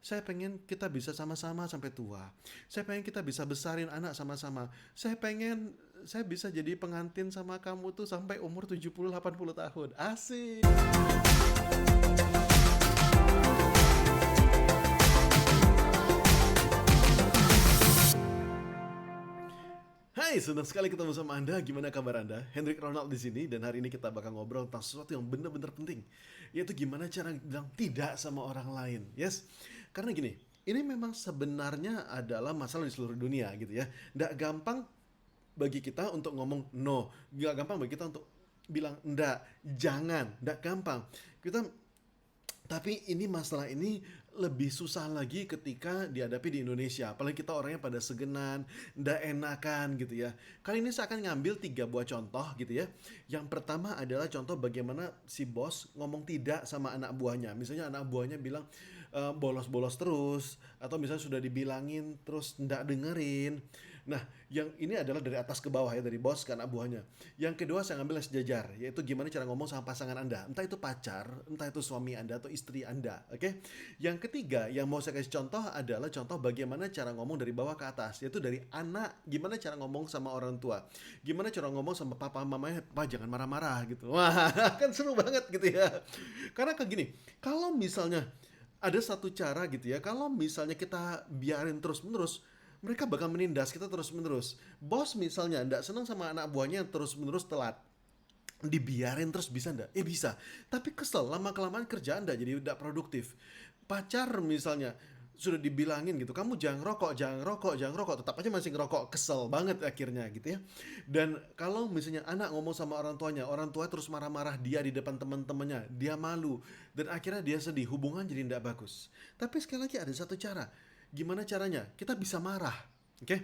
Saya pengen kita bisa sama-sama sampai tua. Saya pengen kita bisa besarin anak sama-sama. Saya pengen saya bisa jadi pengantin sama kamu tuh sampai umur 70-80 tahun. Asik. Hai, senang sekali ketemu sama Anda. Gimana kabar Anda? Hendrik Ronald di sini dan hari ini kita bakal ngobrol tentang sesuatu yang benar-benar penting, yaitu gimana cara bilang tidak sama orang lain. Yes. Karena gini, ini memang sebenarnya adalah masalah di seluruh dunia gitu ya. Nggak gampang bagi kita untuk ngomong no. Nggak gampang bagi kita untuk bilang enggak, jangan. Nggak gampang. Kita tapi ini masalah ini lebih susah lagi ketika dihadapi di Indonesia. Apalagi kita orangnya pada segenan, ndak enakan gitu ya. Kali ini saya akan ngambil 3 buah contoh gitu ya. Yang pertama adalah contoh bagaimana si bos ngomong tidak sama anak buahnya. Misalnya anak buahnya bilang bolos-bolos terus, atau misalnya sudah dibilangin terus ndak dengerin. Nah, yang ini adalah dari atas ke bawah ya, dari bos ke anak buahnya. Yang kedua saya ngambil sejajar, yaitu gimana cara ngomong sama pasangan Anda. Entah itu pacar, entah itu suami Anda atau istri Anda, oke? Yang ketiga yang mau saya kasih contoh adalah contoh bagaimana cara ngomong dari bawah ke atas, yaitu dari anak, gimana cara ngomong sama orang tua. Gimana cara ngomong sama papa mamanya, "Pak, jangan marah-marah," gitu. Wah, kan seru banget gitu ya. Karena kayak gini, kalau misalnya ada satu cara gitu ya, kalau misalnya kita biarin terus-menerus, mereka bakal menindas kita terus-menerus. Bos misalnya nggak senang sama anak buahnya yang terus-menerus telat, dibiarin terus bisa ndak? Bisa. Tapi kesel, lama-kelamaan kerjaan ndak jadi ndak produktif. Pacar misalnya, sudah dibilangin gitu, kamu jangan rokok, jangan rokok, jangan rokok, tetap aja masih ngerokok, kesel banget akhirnya gitu ya. Dan kalau misalnya anak ngomong sama orang tuanya, orang tua terus marah-marah dia di depan teman-temannya, dia malu, dan akhirnya dia sedih, hubungan jadi ndak bagus. Tapi sekali lagi ada satu cara. Gimana caranya? Kita bisa marah, oke?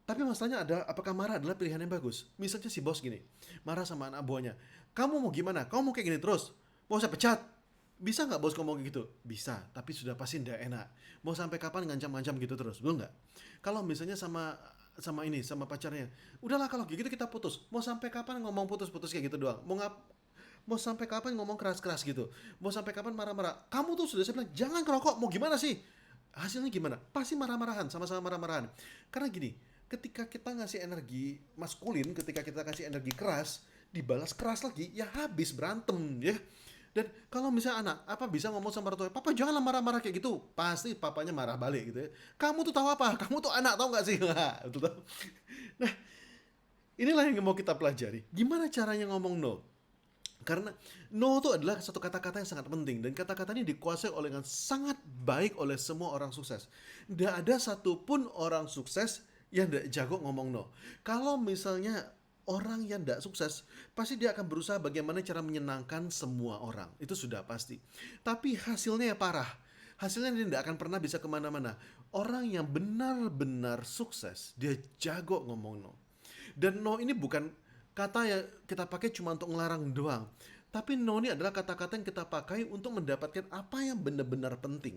Tapi masalahnya ada, apakah marah adalah pilihan yang bagus? Misalnya si bos gini, marah sama anak buahnya. Kamu mau gimana? Kamu mau kayak gini terus? Mau saya pecat? Bisa nggak bos ngomong gitu? Bisa, tapi sudah pasti tidak enak. Mau sampai kapan ngancam-ngancam gitu terus? Belum nggak? Kalau misalnya sama pacarnya, udahlah kalau gitu kita putus. Mau sampai kapan ngomong putus-putus kayak gitu doang? Mau sampai kapan ngomong keras-keras gitu? Mau sampai kapan marah-marah? Kamu tuh sudah saya bilang jangan ngerokok. Mau gimana sih? Hasilnya gimana? Pasti marah-marahan, sama-sama marah-marahan. Karena gini, ketika kita ngasih energi maskulin, ketika kita kasih energi keras, dibalas keras lagi, ya habis berantem ya. Dan kalau misalnya anak, apa bisa ngomong sama orang tua, papa janganlah marah-marah kayak gitu. Pasti papanya marah balik gitu ya. Kamu tuh tahu apa? Kamu tuh anak tahu nggak sih? Betul tahu. Nah, inilah yang mau kita pelajari. Gimana caranya ngomong no? Karena no itu adalah satu kata-kata yang sangat penting, dan kata-kata ini dikuasai oleh dengan sangat baik oleh semua orang sukses. Tidak ada satupun orang sukses yang tidak jago ngomong no. Kalau misalnya orang yang tidak sukses, pasti dia akan berusaha bagaimana cara menyenangkan semua orang. Itu sudah pasti. Tapi hasilnya ya parah. Hasilnya dia tidak akan pernah bisa kemana-mana. Orang yang benar-benar sukses, dia jago ngomong no. Dan no ini bukan kata yang kita pakai cuma untuk ngelarang doang. Tapi no ini adalah kata-kata yang kita pakai untuk mendapatkan apa yang benar-benar penting.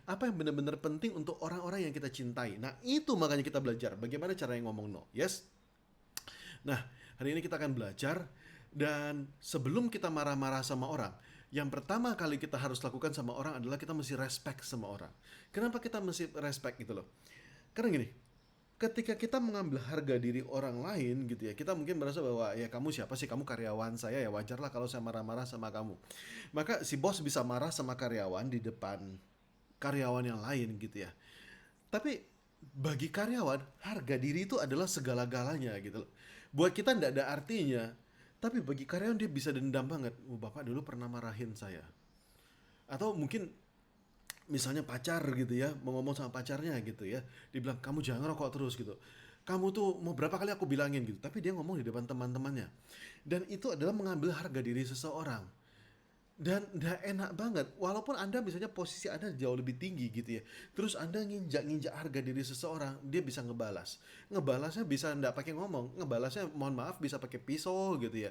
Apa yang benar-benar penting untuk orang-orang yang kita cintai. Nah, itu makanya kita belajar bagaimana cara yang ngomong no. Yes? Nah, hari ini kita akan belajar, dan sebelum kita marah-marah sama orang, yang pertama kali kita harus lakukan sama orang adalah kita mesti respect sama orang. Kenapa kita mesti respect gitu loh? Karena gini, ketika kita mengambil harga diri orang lain gitu ya, kita mungkin merasa bahwa ya kamu siapa sih, kamu karyawan saya, ya wajarlah kalau saya marah-marah sama kamu. Maka si bos bisa marah sama karyawan di depan karyawan yang lain gitu ya. Tapi bagi karyawan, harga diri itu adalah segala-galanya gitu loh. Buat kita tidak ada artinya, tapi bagi karyawan dia bisa dendam banget. Oh, bapak dulu pernah marahin saya. Atau mungkin misalnya pacar gitu ya, mau ngomong sama pacarnya gitu ya, dibilang kamu jangan rokok terus gitu, kamu tuh mau berapa kali aku bilangin gitu, tapi dia ngomong di depan teman-temannya, dan itu adalah mengambil harga diri seseorang. Dan gak enak banget, walaupun anda misalnya posisi anda jauh lebih tinggi gitu ya, terus anda nginjak-nginjak harga diri seseorang, dia bisa ngebalasnya bisa nggak pakai ngomong, ngebalasnya mohon maaf bisa pakai pisau gitu ya,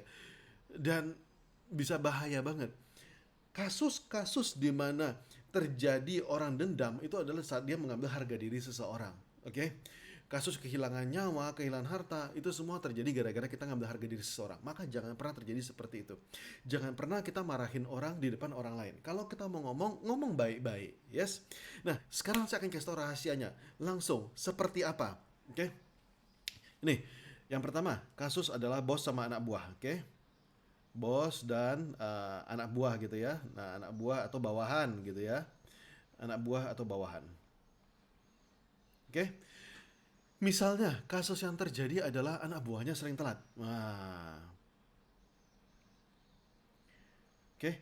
dan bisa bahaya banget. Kasus-kasus di mana terjadi orang dendam itu adalah saat dia mengambil harga diri seseorang. Oke? kasus kehilangan nyawa, kehilangan harta, itu semua terjadi gara-gara kita ngambil harga diri seseorang. Maka jangan pernah terjadi seperti itu. Jangan pernah kita marahin orang di depan orang lain. Kalau kita mau ngomong, ngomong baik-baik, yes. Nah, sekarang saya akan kasih tahu rahasianya. Langsung, seperti apa? Oke. Ini, yang pertama, kasus adalah bos sama anak buah, oke? Bos dan anak buah gitu ya. Nah, anak buah atau bawahan gitu ya. Anak buah atau bawahan. Oke? Misalnya, kasus yang terjadi adalah anak buahnya sering telat. Nah, oke,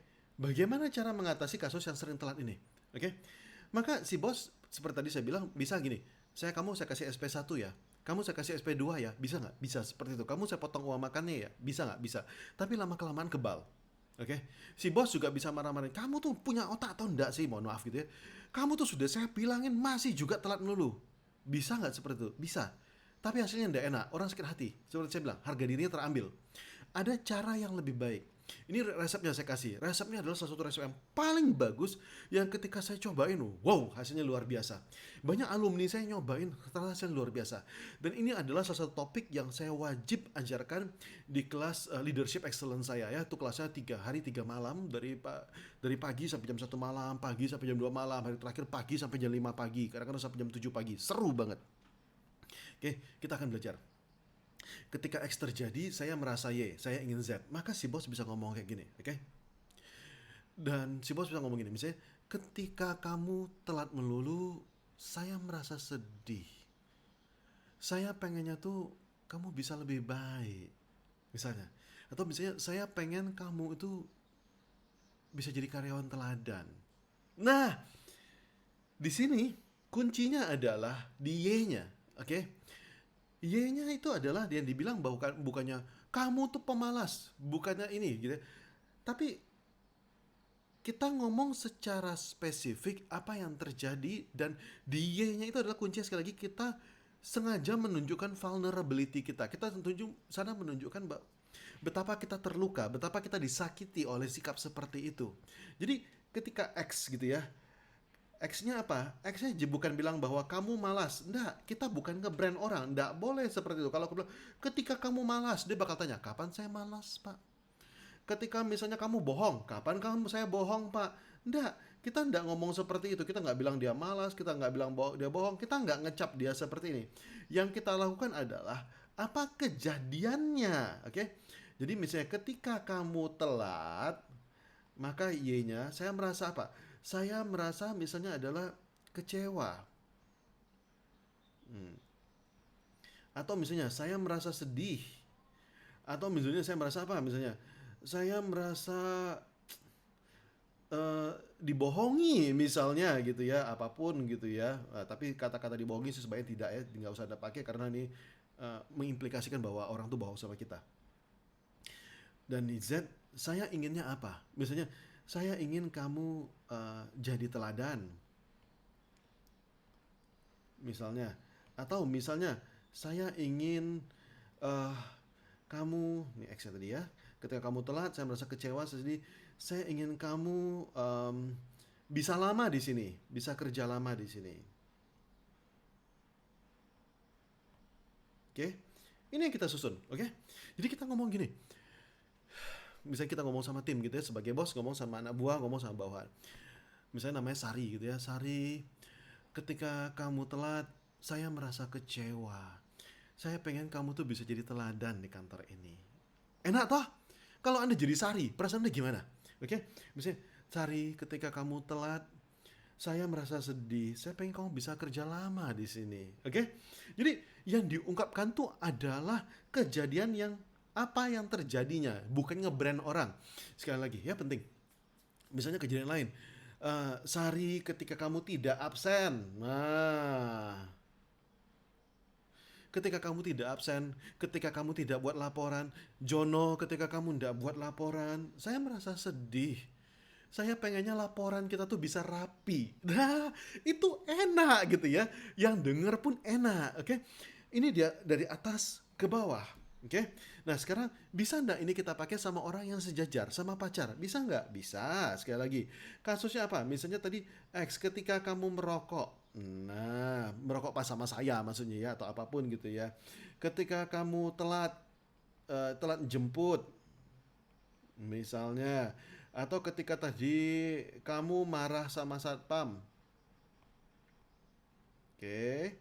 bagaimana cara mengatasi kasus yang sering telat ini? Oke, maka si bos seperti tadi saya bilang bisa gini, saya kasih SP1 ya, kamu saya kasih SP2 ya, bisa nggak? Bisa seperti itu. Kamu saya potong uang makannya ya, bisa nggak? Bisa. Tapi lama kelamaan kebal. Oke, si bos juga bisa marah-marahin. Kamu tuh punya otak atau enggak sih? Mohon maaf gitu ya. Kamu tuh sudah saya bilangin masih juga telat melulu. Bisa nggak seperti itu? Bisa. Tapi hasilnya tidak enak. Orang sakit hati. Seperti saya bilang, harga dirinya terambil. Ada cara yang lebih baik. Ini resepnya saya kasih. Resepnya adalah salah satu resep yang paling bagus yang ketika saya cobain, wow, hasilnya luar biasa. Banyak alumni saya nyobain, ternyata hasilnya luar biasa. Dan ini adalah salah satu topik yang saya wajib ajarkan di kelas Leadership Excellence saya ya. Itu kelasnya 3 hari 3 malam dari pagi sampai jam 1 malam, pagi sampai jam 2 malam, hari terakhir pagi sampai jam 5 pagi, kadang-kadang sampai jam 7 pagi. Seru banget. Oke, kita akan belajar. Ketika X terjadi, saya merasa Y, saya ingin Z. Maka si bos bisa ngomong kayak gini, oke? Dan si bos bisa ngomong gini, misalnya, ketika kamu telat melulu, saya merasa sedih. Saya pengennya tuh kamu bisa lebih baik, misalnya. Atau misalnya, saya pengen kamu itu bisa jadi karyawan teladan. Nah, di sini kuncinya adalah di Y-nya, oke? Y-nya itu adalah yang dibilang bukannya kamu tuh pemalas, bukannya ini gitu. Tapi kita ngomong secara spesifik apa yang terjadi, dan di Y-nya itu adalah kuncinya. Sekali lagi, kita sengaja menunjukkan vulnerability kita. Kita menunjukkan betapa kita terluka, betapa kita disakiti oleh sikap seperti itu. Jadi ketika X gitu ya, X-nya apa? X-nya bukan bilang bahwa kamu malas. Enggak, kita bukan nge-brand orang. Enggak boleh seperti itu. Kalau aku bilang, ketika kamu malas, dia bakal tanya, kapan saya malas, Pak? Ketika misalnya kamu bohong, kapan saya bohong, Pak? Enggak, kita enggak ngomong seperti itu. Kita enggak bilang dia malas, kita enggak bilang dia bohong, kita enggak ngecap dia seperti ini. Yang kita lakukan adalah, apa kejadiannya? Oke? Jadi misalnya ketika kamu telat, maka Y-nya, saya merasa apa? Saya merasa misalnya adalah kecewa. Atau misalnya saya merasa sedih. Atau misalnya saya merasa apa? Misalnya saya merasa dibohongi misalnya gitu ya, apapun gitu ya. Tapi kata-kata dibohongi sih sebaiknya tidak ya, nggak usah ada pakai karena ini mengimplikasikan bahwa orang tuh bohong sama kita. Dan di Z, saya inginnya apa? Misalnya saya ingin kamu jadi teladan, misalnya. Atau misalnya, saya ingin kamu, ini X tadi ya, ketika kamu telat, saya merasa kecewa, sedih. Saya ingin kamu bisa lama di sini, bisa kerja lama di sini. Oke? Ini yang kita susun, oke? Jadi kita ngomong gini, misalnya kita ngomong sama tim gitu ya, sebagai bos ngomong sama anak buah, ngomong sama bawahan. Misalnya namanya Sari gitu ya, Sari, ketika kamu telat, saya merasa kecewa. Saya pengen kamu tuh bisa jadi teladan di kantor ini. Enak toh? Kalau Anda jadi Sari, perasaan Anda gimana? Oke? Misalnya, Sari, ketika kamu telat, saya merasa sedih. Saya pengen kamu bisa kerja lama di sini. Oke? Jadi, yang diungkapkan tuh adalah kejadian yang apa yang terjadinya, bukan nge-brand orang. Sekali lagi, ya penting. Misalnya kejadian lain, Sari ketika kamu tidak absen. Nah, ketika kamu tidak absen, ketika kamu tidak buat laporan, Jono ketika kamu tidak buat laporan, saya merasa sedih. Saya pengennya laporan kita tuh bisa rapi. Nah, itu enak gitu ya. Yang denger pun enak, oke? Ini dia dari atas ke bawah. Oke, nah sekarang bisa nggak ini kita pakai sama orang yang sejajar, sama pacar? Bisa nggak? Bisa, sekali lagi. Kasusnya apa? Misalnya tadi, X, ketika kamu merokok. Nah, merokok pas sama saya maksudnya ya atau apapun gitu ya. Ketika kamu telat jemput misalnya, atau ketika tadi kamu marah sama satpam. Oke.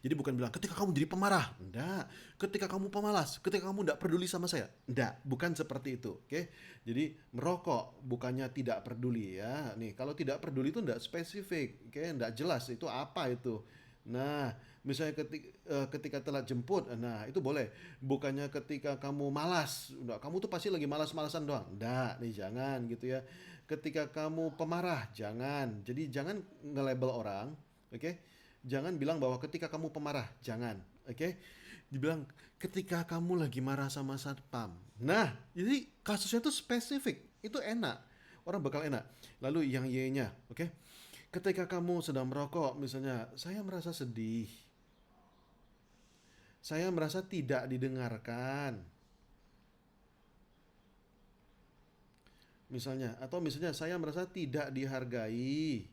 Jadi bukan bilang ketika kamu jadi pemarah, enggak. Ketika kamu pemalas, ketika kamu enggak peduli sama saya, enggak. Bukan seperti itu, oke? Jadi merokok bukannya tidak peduli ya. Nih, kalau tidak peduli itu enggak spesifik, oke? Enggak jelas itu apa itu. Nah, misalnya ketika telat jemput, nah itu boleh. Bukannya ketika kamu malas, enggak, kamu tuh pasti lagi malas-malasan doang. Enggak, nih jangan gitu ya. Ketika kamu pemarah, jangan. Jadi jangan nge-label orang, oke? Jangan bilang bahwa ketika kamu pemarah, jangan, oke? Dibilang ketika kamu lagi marah sama satpam. Nah, jadi kasusnya tuh spesifik, itu enak, orang bakal enak. Lalu yang Y-nya, oke? Ketika kamu sedang merokok, misalnya, saya merasa sedih, saya merasa tidak didengarkan, misalnya, atau misalnya saya merasa tidak dihargai,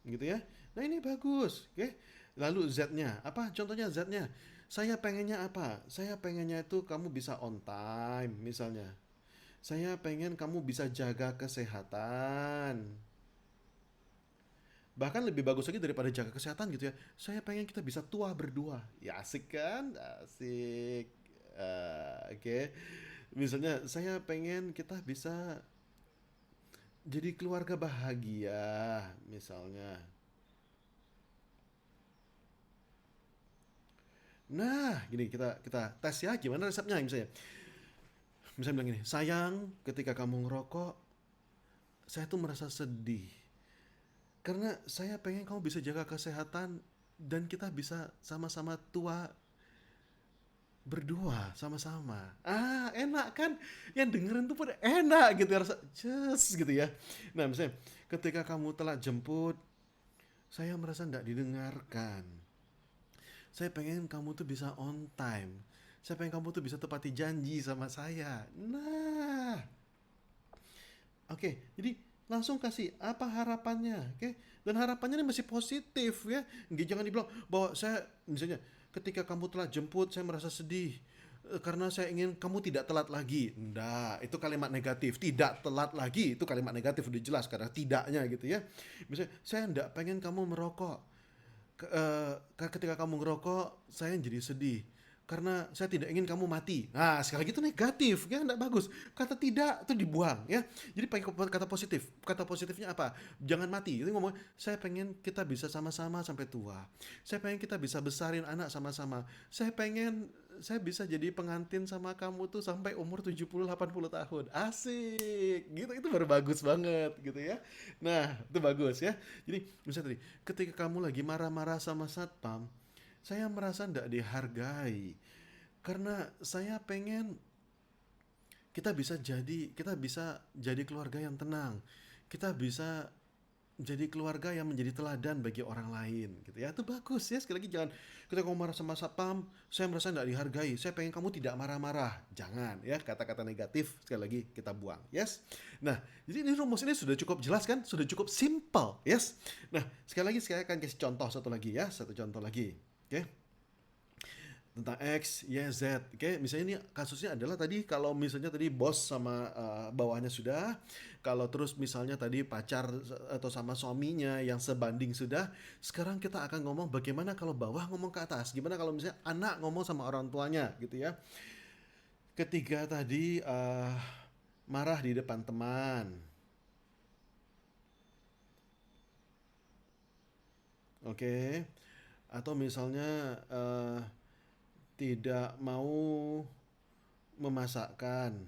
gitu ya. Nah ini bagus, oke. Lalu Z-nya, apa contohnya Z-nya? Saya pengennya apa? Saya pengennya itu kamu bisa on time, misalnya. Saya pengen kamu bisa jaga kesehatan. Bahkan lebih bagus lagi daripada jaga kesehatan gitu ya. Saya pengen kita bisa tua berdua. Ya asik kan? Asik. Oke. Misalnya saya pengen kita bisa jadi keluarga bahagia, misalnya. Nah, gini kita kita tes ya gimana resepnya misalnya. Misalnya bilang gini, sayang, ketika kamu ngerokok, saya tuh merasa sedih. Karena saya pengen kamu bisa jaga kesehatan dan kita bisa sama-sama tua berdua sama-sama. Ah, enak kan? Yang dengerin tuh pada enak gitu ya rasa just gitu ya. Nah, misalnya ketika kamu telat jemput, saya merasa tidak didengarkan. Saya pengen kamu tuh bisa on time. Saya pengen kamu tuh bisa tepati janji sama saya. Nah, oke, jadi langsung kasih apa harapannya, oke? Dan harapannya ini masih positif ya. Nggak, jangan dibilang bahwa saya misalnya ketika kamu telat jemput saya merasa sedih karena saya ingin kamu tidak telat lagi. Nggak, itu kalimat negatif. Tidak telat lagi itu kalimat negatif udah jelas karena tidaknya gitu ya. Misalnya saya nggak pengen kamu merokok. Ketika kamu ngerokok saya jadi sedih karena saya tidak ingin kamu mati. Nah, sekali lagi itu negatif, ya, enggak bagus. Kata tidak itu dibuang, ya. Jadi pakai kata positif. Kata positifnya apa? Jangan mati. Itu ngomong, saya pengen kita bisa sama-sama sampai tua. Saya pengen kita bisa besarin anak sama-sama. Saya pengen saya bisa jadi pengantin sama kamu tuh sampai umur 70-80 tahun. Asik. Gitu itu baru bagus banget gitu ya. Nah, itu bagus ya. Jadi misalnya tadi, ketika kamu lagi marah-marah sama satpam, saya merasa tidak dihargai karena saya pengen kita bisa jadi keluarga yang tenang. Kita bisa jadi keluarga yang menjadi teladan bagi orang lain gitu ya. Itu bagus ya. Sekali lagi jangan ketika kamu marah sama satpam, saya merasa tidak dihargai. Saya pengen kamu tidak marah-marah. Jangan ya, kata-kata negatif sekali lagi kita buang. Yes. Nah, jadi ini rumus ini sudah cukup jelas kan? Sudah cukup simple. Yes. Nah, sekali lagi saya akan kasih contoh satu lagi ya, satu contoh lagi. Oke. Tentang X, Y, Z. Oke, misalnya ini kasusnya adalah tadi kalau misalnya tadi bos sama bawahnya sudah, kalau terus misalnya tadi pacar atau sama suaminya yang sebanding sudah, sekarang kita akan ngomong bagaimana kalau bawah ngomong ke atas, gimana kalau misalnya anak ngomong sama orang tuanya gitu ya. Ketiga tadi marah di depan teman, oke, atau misalnya tidak mau memasakkan,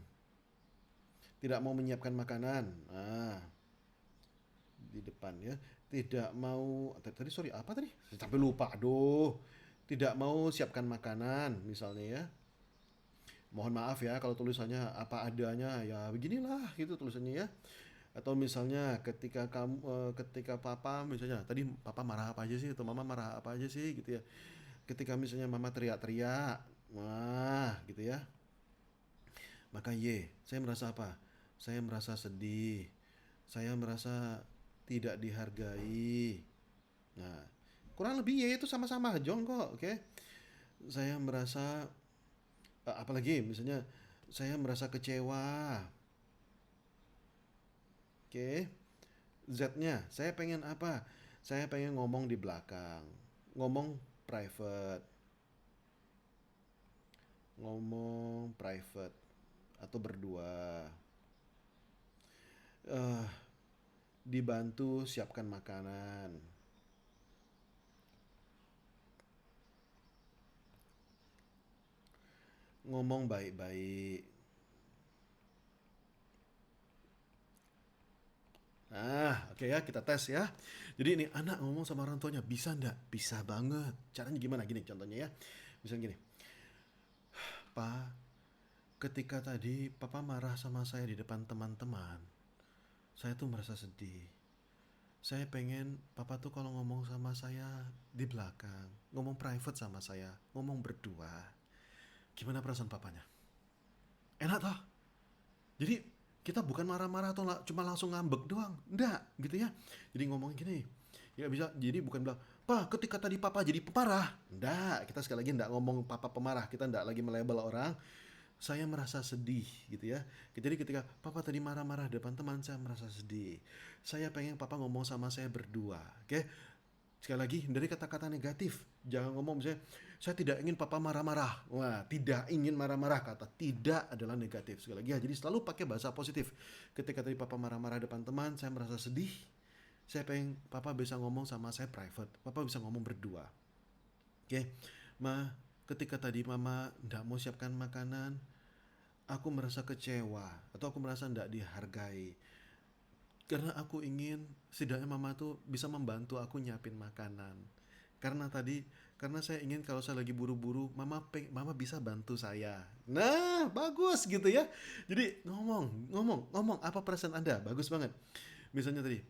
tidak mau menyiapkan makanan. Nah, di depan ya. Tidak mau tadi sorry apa tadi? Sampai lupa. Aduh. Tidak mau siapkan makanan misalnya ya. Mohon maaf ya kalau tulisannya apa adanya ya beginilah gitu tulisannya ya. Atau misalnya ketika papa misalnya tadi papa marah apa aja sih atau mama marah apa aja sih gitu ya. Ketika misalnya mama teriak-teriak, wah gitu ya. Maka Y, saya merasa apa? Saya merasa sedih. Saya merasa tidak dihargai. Nah, kurang lebih ya itu sama-sama Jong kok, oke? Saya merasa apalagi misalnya saya merasa kecewa. Oke. Z-nya, saya pengen apa? Saya pengen ngomong di belakang. Ngomong private. Ngomong private atau berdua. eh Dibantu siapkan makanan. Ngomong baik-baik. Nah, oke ya, kita tes ya. Jadi ini anak ngomong sama orang tuanya, bisa ndak? Bisa banget. Caranya gimana? Gini contohnya ya. Misalnya gini, Pa, ketika tadi Papa marah sama saya di depan teman-teman, saya tuh merasa sedih. Saya pengen Papa tuh kalau ngomong sama saya di belakang, ngomong private sama saya, ngomong berdua. Gimana perasaan papanya? Enak toh? Jadi kita bukan marah-marah atau cuma langsung ngambek doang. Enggak, gitu ya. Jadi ngomong gini. Ya bisa, jadi bukan bilang, "Pa, ketika tadi papa jadi pemarah." Enggak, kita sekali lagi enggak ngomong papa pemarah. Kita enggak lagi melabel orang. Saya merasa sedih gitu ya. Jadi ketika papa tadi marah-marah depan teman, saya merasa sedih. Saya pengen papa ngomong sama saya berdua. Oke? Sekali lagi, dari kata-kata negatif. Jangan ngomong misalnya, saya tidak ingin papa marah-marah. Wah, tidak ingin marah-marah. Kata tidak adalah negatif. Sekali lagi ya, jadi selalu pakai bahasa positif. Ketika tadi papa marah-marah depan teman, saya merasa sedih. Saya pengen papa bisa ngomong sama saya private. Papa bisa ngomong berdua. Oke, Ma, ketika tadi mama tidak mau siapkan makanan, aku merasa kecewa. Atau aku merasa tidak dihargai. Karena aku ingin setidaknya mama tuh bisa membantu aku nyiapin makanan. Karena saya ingin kalau saya lagi buru-buru, mama bisa bantu saya. Nah, bagus gitu ya. Jadi ngomong apa perasaan Anda? Bagus banget. Misalnya tadi,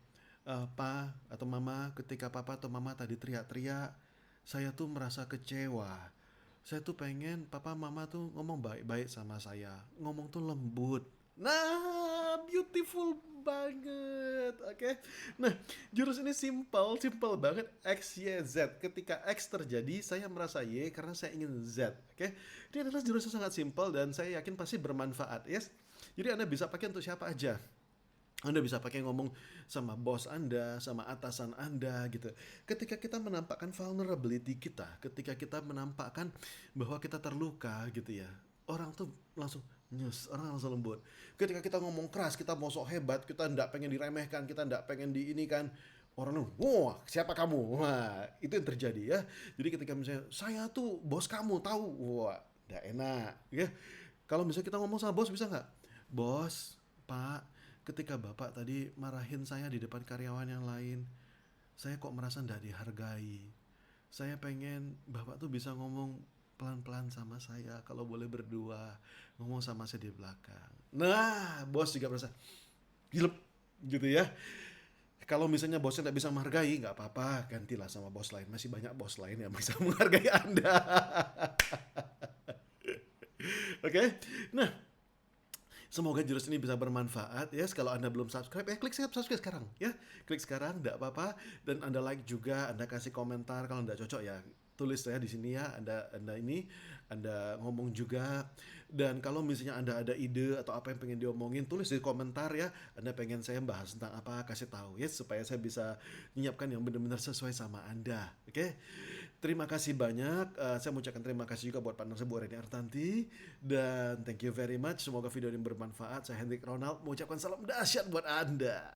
Pa atau Mama, ketika Papa atau Mama tadi teriak-teriak, saya tuh merasa kecewa. Saya tuh pengen Papa Mama tuh ngomong baik-baik sama saya. Ngomong tuh lembut. Nah, beautiful banget. Oke. Nah, jurus ini simple banget. X, Y, Z. Ketika X terjadi, saya merasa Y karena saya ingin Z. Oke. Ini adalah jurus yang sangat simpel dan saya yakin pasti bermanfaat. Yes. Jadi Anda bisa pakai untuk siapa aja. Anda bisa pakai ngomong sama bos Anda, sama atasan Anda gitu. Ketika kita menampakkan vulnerability kita, ketika kita menampakkan bahwa kita terluka gitu ya, orang tuh langsung nyus, orang langsung lembut. Ketika kita ngomong keras, kita mau sok hebat, kita ndak pengen diremehkan, kita ndak pengen di ini kan, orang tuh, wah siapa kamu? Wah itu yang terjadi ya. Jadi ketika misalnya saya tuh bos kamu tahu, wah ndak enak. Ya. Kalau misalnya kita ngomong sama bos bisa nggak? Bos, Pak, ketika Bapak tadi marahin saya di depan karyawan yang lain, saya kok merasa ndak dihargai. Saya pengen Bapak tuh bisa ngomong pelan-pelan sama saya, kalau boleh berdua, ngomong sama saya di belakang. Nah, bos juga merasa gilep gitu ya. Kalau misalnya bosnya tidak bisa menghargai, nggak apa-apa, gantilah sama bos lain. Masih banyak bos lain yang bisa menghargai Anda. Oke, okay? Nah, semoga jurus ini bisa bermanfaat ya. Kalau Anda belum subscribe, klik subscribe sekarang ya. Klik sekarang, tidak apa-apa. Dan Anda like juga, Anda kasih komentar kalau tidak cocok ya. Tulis ya di sini ya. Anda ngomong juga. Dan kalau misalnya Anda ada ide atau apa yang pengen diomongin, tulis di komentar ya. Anda pengen saya bahas tentang apa, kasih tahu ya supaya saya bisa menyiapkan yang benar-benar sesuai sama Anda. Oke. Terima kasih banyak. Saya mengucapkan terima kasih juga buat partner saya Bu Reni Artanti dan thank you very much. Semoga video ini bermanfaat. Saya Hendrik Ronald mengucapkan salam dahsyat buat Anda.